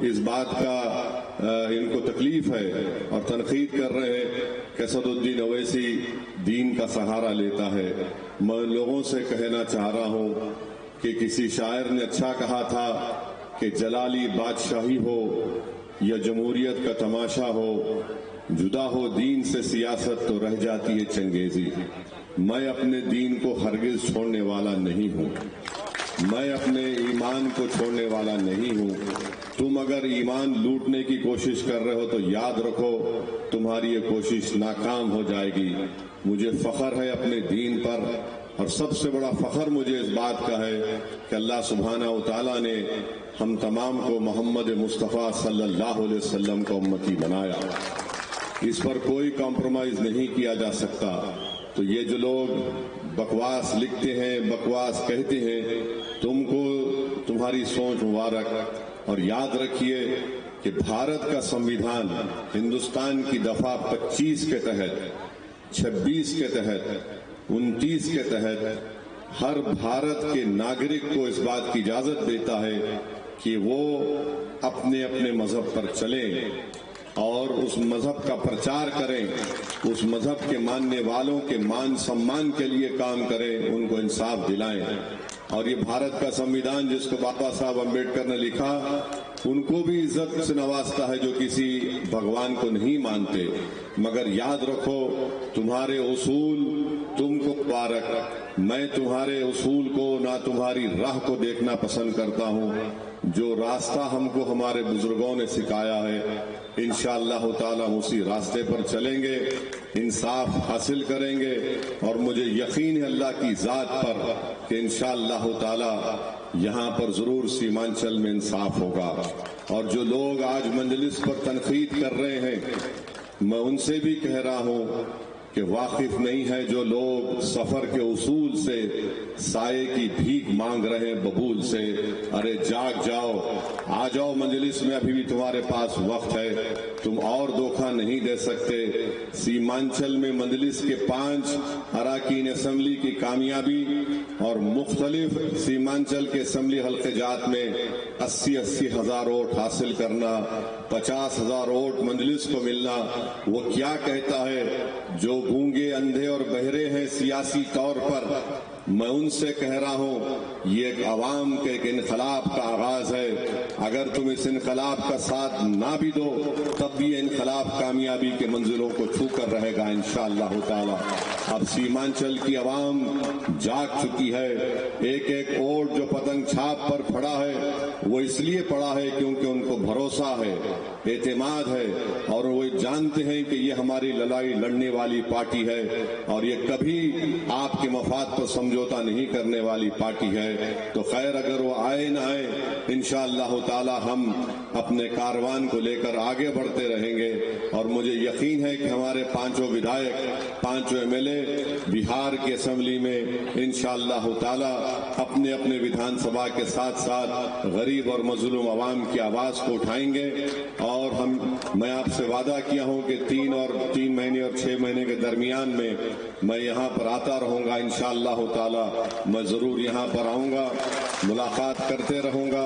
اس بات کا ان کو تکلیف ہے اور تنقید کر رہے ہیں کہ اسد الدین اویسی دین کا سہارا لیتا ہے. میں لوگوں سے کہنا چاہ رہا ہوں کہ کسی شاعر نے اچھا کہا تھا کہ جلالی بادشاہی ہو یا جمہوریت کا تماشا ہو، جدا ہو دین سے سیاست تو رہ جاتی ہے چنگیزی. میں اپنے دین کو ہرگز چھوڑنے والا نہیں ہوں، میں اپنے ایمان کو چھوڑنے والا نہیں ہوں. تم اگر ایمان لوٹنے کی کوشش کر رہے ہو تو یاد رکھو تمہاری یہ کوشش ناکام ہو جائے گی. مجھے فخر ہے اپنے دین پر، اور سب سے بڑا فخر مجھے اس بات کا ہے کہ اللہ سبحانہ و تعالیٰ نے ہم تمام کو محمد مصطفیٰ صلی اللہ علیہ وسلم کا امتی بنایا. اس پر کوئی کمپرومائز نہیں کیا جا سکتا. تو یہ جو لوگ بکواس لکھتے ہیں، بکواس کہتے ہیں، تم کو تمہاری سوچ مبارک. اور یاد رکھیے کہ بھارت کا سمویدھان ہندوستان کی دفعہ 25 کے تحت، 26 کے تحت، 29 کے تحت ہر بھارت کے ناگرک کو اس بات کی اجازت دیتا ہے کہ وہ اپنے اپنے مذہب پر چلیں اور اس مذہب کا پرچار کریں، اس مذہب کے ماننے والوں کے مان سمان کے لیے کام کریں، ان کو انصاف دلائیں. اور یہ بھارت کا سمویدھان جس کو بابا صاحب امبیڈکر نے لکھا، ان کو بھی عزت سے نوازتا ہے جو کسی بھگوان کو نہیں مانتے. مگر یاد رکھو تمہارے اصول تم کو مبارک. میں تمہارے اصول کو نہ تمہاری راہ کو دیکھنا پسند کرتا ہوں. جو راستہ ہم کو ہمارے بزرگوں نے سکھایا ہے انشاءاللہ تعالی اسی راستے پر چلیں گے، انصاف حاصل کریں گے. اور مجھے یقین ہے اللہ کی ذات پر کہ انشاءاللہ تعالی یہاں پر ضرور سیمانچل میں انصاف ہوگا. اور جو لوگ آج مجلس پر تنقید کر رہے ہیں، میں ان سے بھی کہہ رہا ہوں کہ واقف نہیں ہے جو لوگ سفر کے اصول سے سائے کی بھیک مانگ رہے ہیں ببول سے. ارے جاگ جاؤ، آ جاؤ مجلس میں، ابھی بھی تمہارے پاس وقت ہے. تم اور دھوکہ نہیں دے سکتے. سیمانچل میں مجلس کے 5 اراکین اسمبلی کی کامیابی اور مختلف سیمانچل کے اسمبلی حلقے جات میں 80 ہزار ووٹ حاصل کرنا، 50,000 ووٹ مجلس کو ملنا، وہ کیا کہتا ہے؟ جو گونگے اندھے اور بہرے ہیں سیاسی طور پر، میں ان سے کہہ رہا ہوں یہ ایک عوام کے ایک انقلاب کا آغاز ہے. اگر تم اس انقلاب کا ساتھ نہ بھی دو تب بھی یہ انقلاب کامیابی کے منزلوں کو چھو کر رہے گا انشاءاللہ تعالی. اب سیمانچل کی عوام جاگ چکی ہے. ایک ایک ووٹ جو پتنگ چھاپ پر پڑا ہے وہ اس لیے پڑا ہے کیونکہ ان کو بھروسہ ہے، اعتماد ہے، اور وہ جانتے ہیں کہ یہ ہماری لڑائی لڑنے والی پارٹی ہے اور یہ کبھی آپ کے مفاد پر سمجھوتا نہیں کرنے والی پارٹی ہے. تو خیر اگر وہ آئے نہ آئے انشاءاللہ تعالی ہم اپنے کاروان کو لے کر آگے بڑھتے رہیں گے. اور مجھے یقین ہے کہ ہمارے 5 ودھائک، 5 MLA بہار کی اسمبلی میں انشاءاللہ تعالی اپنے اپنے ودھان سبھا کے ساتھ ساتھ غریب اور مظلوم عوام کی آواز کو اٹھائیں گے. اور میں آپ سے وعدہ کیا ہوں کہ 3 مہینے اور 6 مہینے کے درمیان میں یہاں پر آتا رہوں گا انشاءاللہ تعالی. میں ضرور یہاں پر آؤں گا، ملاقات کرتے رہوں گا.